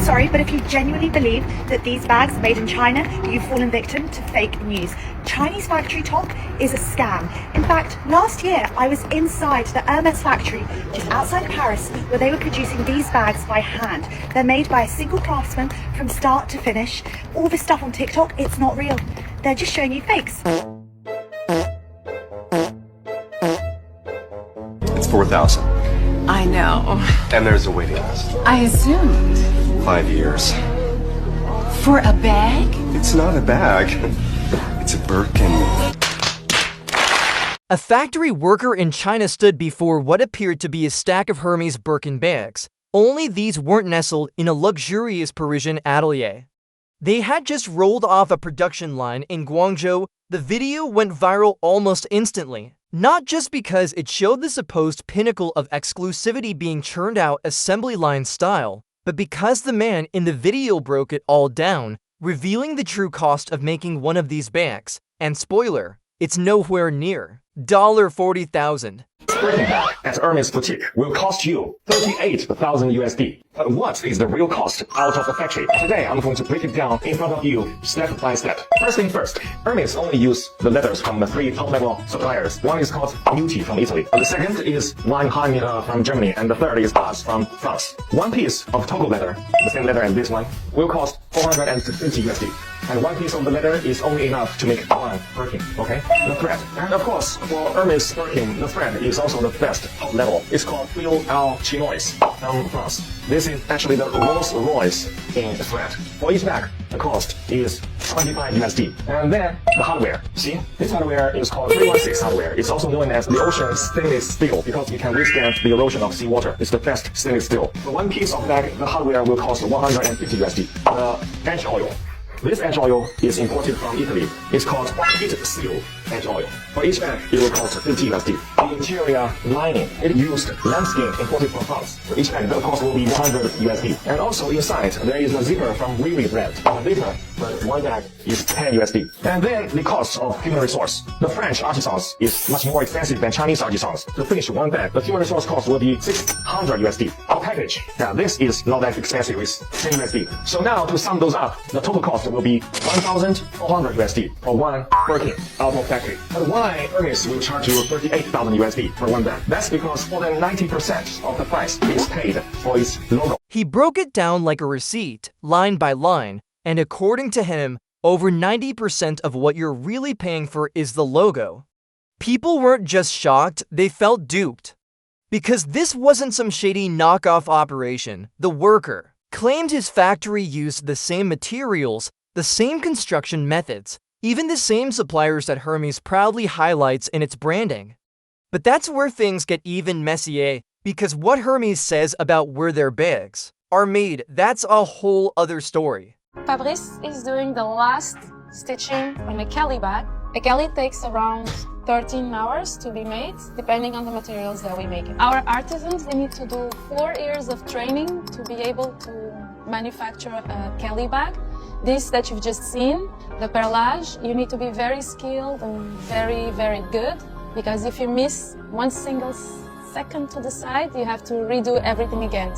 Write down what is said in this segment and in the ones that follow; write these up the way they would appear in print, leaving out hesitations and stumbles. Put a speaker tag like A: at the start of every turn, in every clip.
A: sorry, but if you genuinely believe that these bags are made in China, you've fallen victim to fake news. Chinese factory talk is a scam. In fact, last year I was inside the Hermès factory just outside Paris where they were producing these bags by hand. They're made by a single craftsman from start to finish. All this stuff on TikTok, it's not real. They're just showing you fakes.
B: It's 4,000.
C: I know.
B: And there's a waiting list.
C: I assumed.
B: 5 years.
C: For a bag?
B: It's not a bag. It's a Birkin.
D: A factory worker in China stood before what appeared to be a stack of Hermès Birkin bags. Only these weren't nestled in a luxurious Parisian atelier. They had just rolled off a production line in Guangzhou. The video went viral almost instantly. Not just because it showed the supposed pinnacle of exclusivity being churned out assembly line style, but because the man in the video broke it all down, revealing the true cost of making one of these bags. And spoiler, it's nowhere near $40,000.
E: Birkin bag at Hermès boutique will cost you 38,000 USD. But what is the real cost out of the factory? Today I'm going to break it down in front of you step by step. First thing first, Hermès only use the leathers from the 3 top-level suppliers. One is called Beauty from Italy. The second is Weinheim from Germany, and the third is Baz from France. One piece of Togo leather, the same leather as this one, will cost 450 USD. And one piece of the leather is only enough to make one Birkin, okay? The thread. And of course, for Hermès Birkin, the thread is also the best top level. It's called Fil al Chinois from France. This is actually the Rolls Royce in the thread. For each bag, the cost is 25 USD. And then the hardware. See, this hardware is called 316 hardware. It's also known as the ocean stainless steel because it can withstand the erosion of seawater. It's the best stainless steel. For one piece of bag, the hardware will cost 150 USD. The edge oil. This edge oil is imported from Italy. It's called heat seal edge oil. For each bag, it will cost 50 USD. The interior lining, it used lambskin imported from France. For each bag, the cost will be 100 USD. And also inside, there is a zipper from Riri brand. The zipper for one bag is 10 USD. And then the cost of human resource. The French artisans is much more expensive than Chinese artisans. To finish one bag, the human resource cost will be 600 USD. Our package, now this is not that expensive, it's 10 USD. So now to sum those up, the total cost will be 1,400 USD for one Birkin out of factory. But why Hermès will charge you 38,000 USD for one bag? That's because more than 90% of the price is paid for its logo.
D: He broke it down like a receipt, line by line, and according to him, over 90% of what you're really paying for is the logo. People weren't just shocked, they felt duped. Because this wasn't some shady knockoff operation. The worker claimed his factory used the same materials, the same construction methods, even the same suppliers that Hermès proudly highlights in its branding. But that's where things get even messier, because what Hermès says about where their bags are made, that's a whole other story.
F: Fabrice is doing the last stitching on a Kelly bag. A Kelly takes around 13 hours to be made, depending on the materials that we make. Our artisans, they need to do 4 years of training to be able to manufacture a Kelly bag. This that you've just seen, the perlage, you need to be very skilled and very, very good, because if you miss one single second to the side, you have to redo everything again.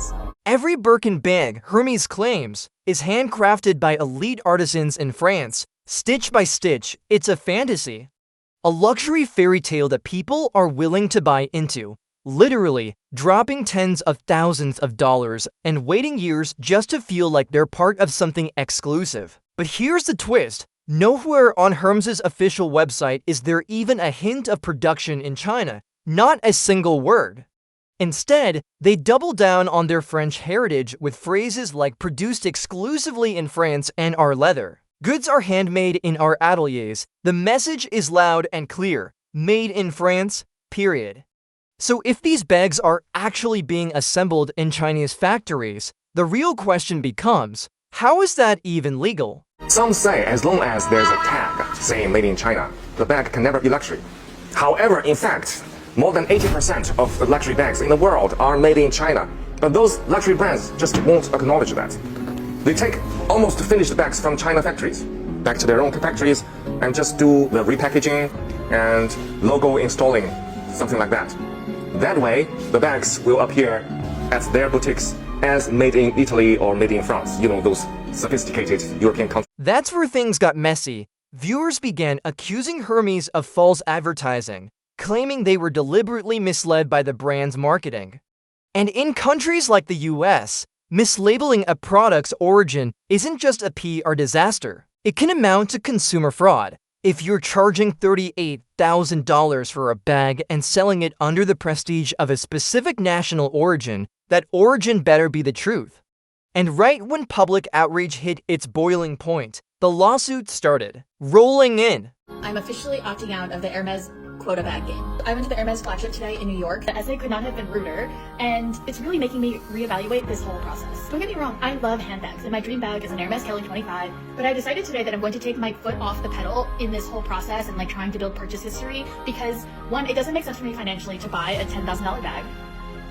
D: Every Birkin bag, Hermès claims, is handcrafted by elite artisans in France, stitch by stitch. It's a fantasy. A luxury fairy tale that people are willing to buy into, literally dropping tens of thousands of dollars and waiting years just to feel like they're part of something exclusive. But here's the twist. Nowhere on Hermès' official website is there even a hint of production in China, not a single word. Instead, they double down on their French heritage with phrases like produced exclusively in France and our leather. Goods are handmade in our ateliers. The message is loud and clear. Made in France, period. So if these bags are actually being assembled in Chinese factories, the real question becomes, how is that even legal?
E: Some say as long as there's a tag saying made in China, the bag can never be luxury. However, in fact, more than 80% of the luxury bags in the world are made in China. But those luxury brands just won't acknowledge that. They take almost finished bags from China factories back to their own factories and just do the repackaging and logo installing, something like that. That way, the bags will appear at their boutiques as made in Italy or made in France. You know, those sophisticated European countries.
D: That's where things got messy. Viewers began accusing Hermes of false advertising, claiming they were deliberately misled by the brand's marketing. And in countries like the US, mislabeling a product's origin isn't just a PR disaster. It can amount to consumer fraud. If you're charging $38,000 for a bag and selling it under the prestige of a specific national origin, that origin better be the truth. And right when public outrage hit its boiling point, the lawsuit started rolling in.
A: I'm officially opting out of the Hermès quota bag game. I went to the Hermès flagship today in New York. The essay could not have been ruder, and it's really making me reevaluate this whole process. Don't get me wrong, I love handbags, and my dream bag is an Hermès Kelly 25, but I decided today that I'm going to take my foot off the pedal in this whole process and like trying to build purchase history because one, it doesn't make sense for me financially to buy a $10,000 bag.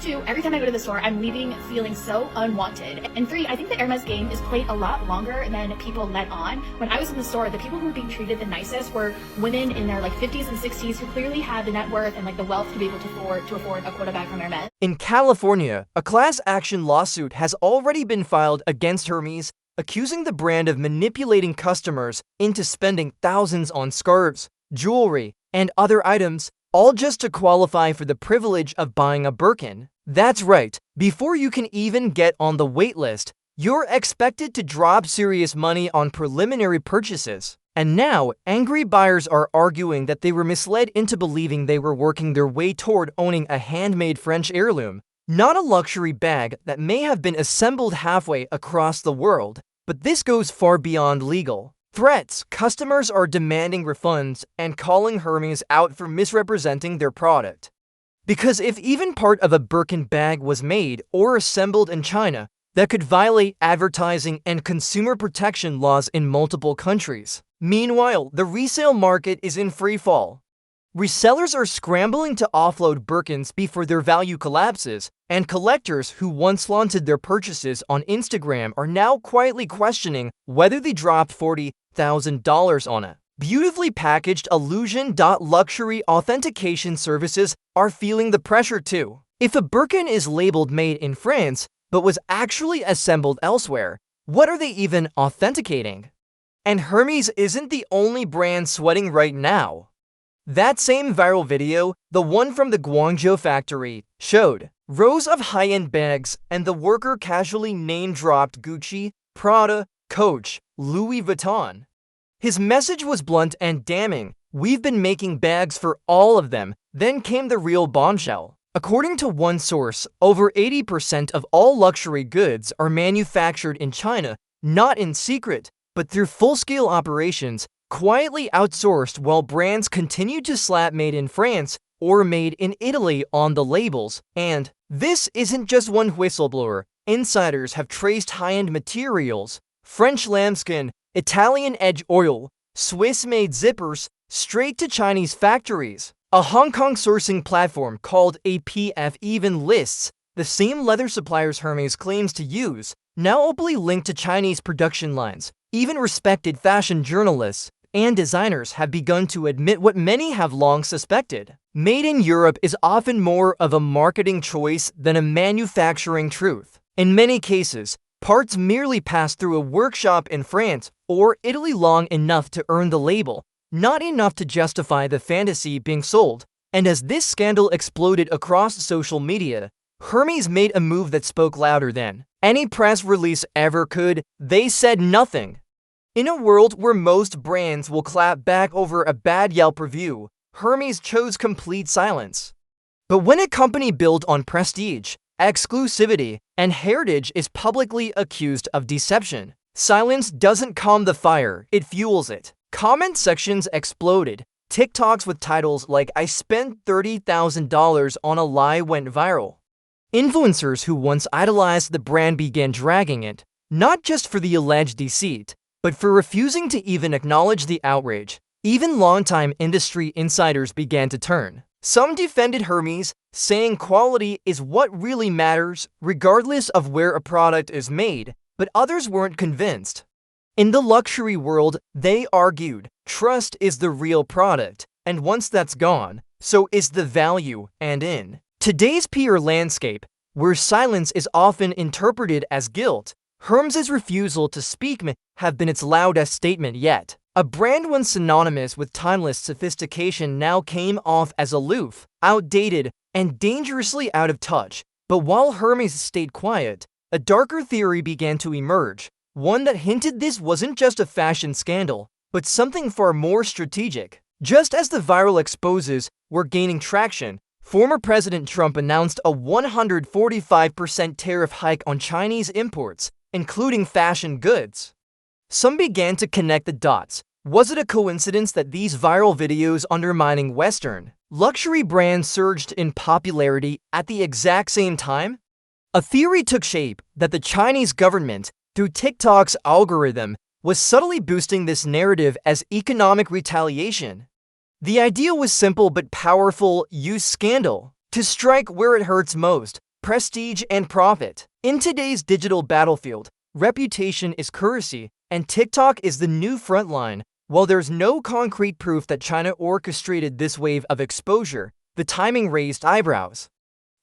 A: Two, every time I go to the store, I'm leaving feeling so unwanted. And three, I think the Hermès game is played a lot longer than people let on. When I was in the store, the people who were being treated the nicest were women in their like 50s and 60s who clearly had the net worth and like the wealth to be able to afford a quota bag from Hermès.
D: In California, a class action lawsuit has already been filed against Hermes, accusing the brand of manipulating customers into spending thousands on scarves, jewelry, and other items, all just to qualify for the privilege of buying a Birkin. That's right, before you can even get on the wait list, you're expected to drop serious money on preliminary purchases. And now, angry buyers are arguing that they were misled into believing they were working their way toward owning a handmade French heirloom, not a luxury bag that may have been assembled halfway across the world. But this goes far beyond legal. Threats, customers are demanding refunds and calling Hermes out for misrepresenting their product. Because if even part of a Birkin bag was made or assembled in China, that could violate advertising and consumer protection laws in multiple countries. Meanwhile, the resale market is in free fall. Resellers are scrambling to offload Birkins before their value collapses, and collectors who once flaunted their purchases on Instagram are now quietly questioning whether they dropped $40,000 on a beautifully packaged illusion. Luxury authentication services are feeling the pressure too. If a Birkin is labeled made in France but was actually assembled elsewhere, what are they even authenticating? And Hermes isn't the only brand sweating right now. That same viral video, the one from the Guangzhou factory, showed rows of high-end bags, and the worker casually name-dropped Gucci, Prada, Coach, Louis Vuitton. His message was blunt and damning. "We've been making bags for all of them." Then came the real bombshell. According to one source, over 80% of all luxury goods are manufactured in China, not in secret, but through full-scale operations, quietly outsourced, while brands continue to slap "made in France" or "made in Italy" on the labels. And this isn't just one whistleblower. Insiders have traced high-end materials, French lambskin, Italian edge oil, Swiss-made zippers, straight to Chinese factories. A Hong Kong sourcing platform called APF even lists the same leather suppliers Hermes claims to use, now openly linked to Chinese production lines. Even respected fashion journalists and designers have begun to admit what many have long suspected. Made in Europe is often more of a marketing choice than a manufacturing truth. In many cases, parts merely pass through a workshop in France or Italy long enough to earn the label, not enough to justify the fantasy being sold. And as this scandal exploded across social media, Hermes made a move that spoke louder than any press release ever could. They said nothing. In a world where most brands will clap back over a bad Yelp review, Hermes chose complete silence. But when a company built on prestige, exclusivity, and heritage is publicly accused of deception, silence doesn't calm the fire, it fuels it. Comment sections exploded. TikToks with titles like "I spent $30,000 on a lie" went viral. Influencers who once idolized the brand began dragging it, not just for the alleged deceit, but for refusing to even acknowledge the outrage. Even longtime industry insiders began to turn. Some defended Hermes, saying quality is what really matters, regardless of where a product is made, but others weren't convinced. In the luxury world, they argued, trust is the real product, and once that's gone, so is the value. And in today's PR landscape, where silence is often interpreted as guilt, Hermès' refusal to speak may have been its loudest statement yet. A brand once synonymous with timeless sophistication now came off as aloof, outdated, and dangerously out of touch. But while Hermès stayed quiet, a darker theory began to emerge, one that hinted this wasn't just a fashion scandal, but something far more strategic. Just as the viral exposes were gaining traction, former President Trump announced a 145% tariff hike on Chinese imports, including fashion goods. Some began to connect the dots. Was it a coincidence that these viral videos undermining Western luxury brands surged in popularity at the exact same time? A theory took shape that the Chinese government, through TikTok's algorithm, was subtly boosting this narrative as economic retaliation. The idea was simple but powerful: use scandal to strike where it hurts most, prestige and profit. In today's digital battlefield, reputation is currency, and TikTok is the new frontline. While there's no concrete proof that China orchestrated this wave of exposure, the timing raised eyebrows.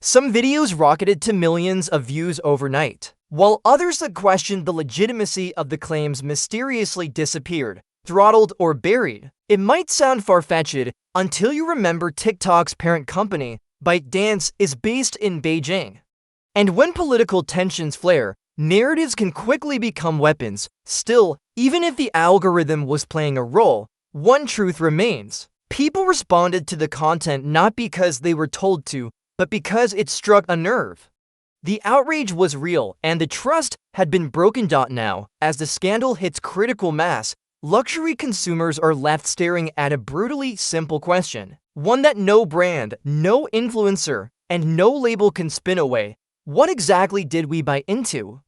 D: Some videos rocketed to millions of views overnight, while others that questioned the legitimacy of the claims mysteriously disappeared, throttled, or buried. It might sound far-fetched until you remember TikTok's parent company, ByteDance, is based in Beijing. And when political tensions flare, narratives can quickly become weapons. Still, even if the algorithm was playing a role, one truth remains. People responded to the content not because they were told to, but because it struck a nerve. The outrage was real, and the trust had been broken. Now, as the scandal hits critical mass, luxury consumers are left staring at a brutally simple question, one that no brand, no influencer, and no label can spin away. What exactly did we buy into?